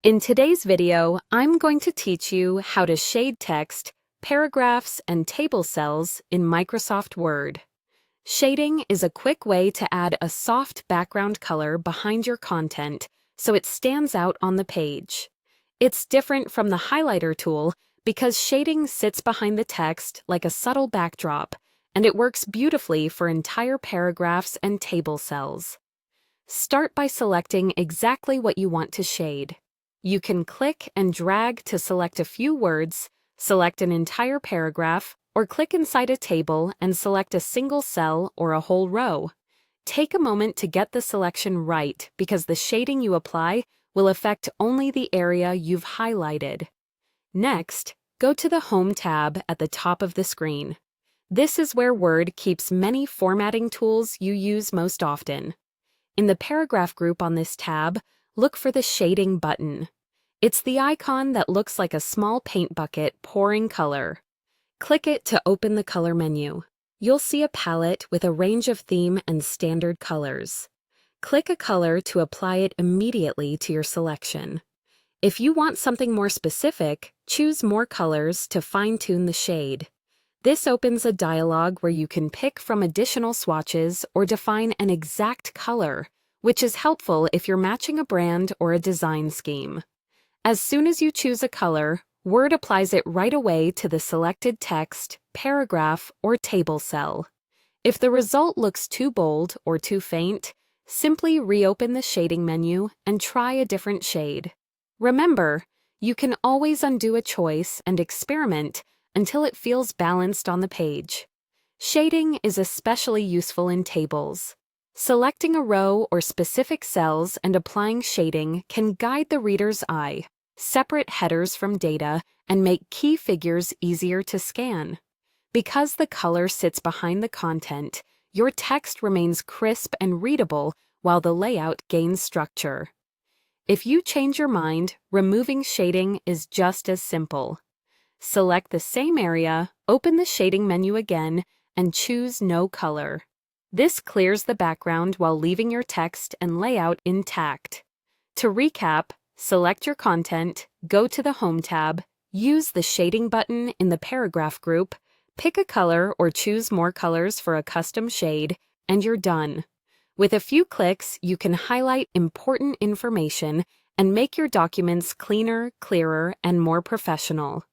In today's video, I'm going to teach you how to shade text, paragraphs, and table cells in Microsoft Word. Shading is a quick way to add a soft background color behind your content so it stands out on the page. It's different from the highlighter tool because shading sits behind the text like a subtle backdrop, and it works beautifully for entire paragraphs and table cells. Start by selecting exactly what you want to shade. You can click and drag to select a few words, select an entire paragraph, or click inside a table and select a single cell or a whole row. Take a moment to get the selection right because the shading you apply will affect only the area you've highlighted. Next, go to the Home tab at the top of the screen. This is where Word keeps many formatting tools you use most often. In the paragraph group on this tab, look for the Shading button. It's the icon that looks like a small paint bucket pouring color. Click it to open the color menu. You'll see a palette with a range of theme and standard colors. Click a color to apply it immediately to your selection. If you want something more specific, choose More Colors to fine-tune the shade. This opens a dialog where you can pick from additional swatches or define an exact color, which is helpful if you're matching a brand or a design scheme. As soon as you choose a color, Word applies it right away to the selected text, paragraph, or table cell. If the result looks too bold or too faint, simply reopen the shading menu and try a different shade. Remember, you can always undo a choice and experiment until it feels balanced on the page. Shading is especially useful in tables. Selecting a row or specific cells and applying shading can guide the reader's eye, separate headers from data, and make key figures easier to scan. Because the color sits behind the content, your text remains crisp and readable while the layout gains structure. If you change your mind, removing shading is just as simple. Select the same area, open the shading menu again, and choose No Color. This clears the background while leaving your text and layout intact. To recap, select your content, go to the Home tab, use the Shading button in the paragraph group, pick a color or choose More Colors for a custom shade, and you're done. With a few clicks, you can highlight important information and make your documents cleaner, clearer, and more professional.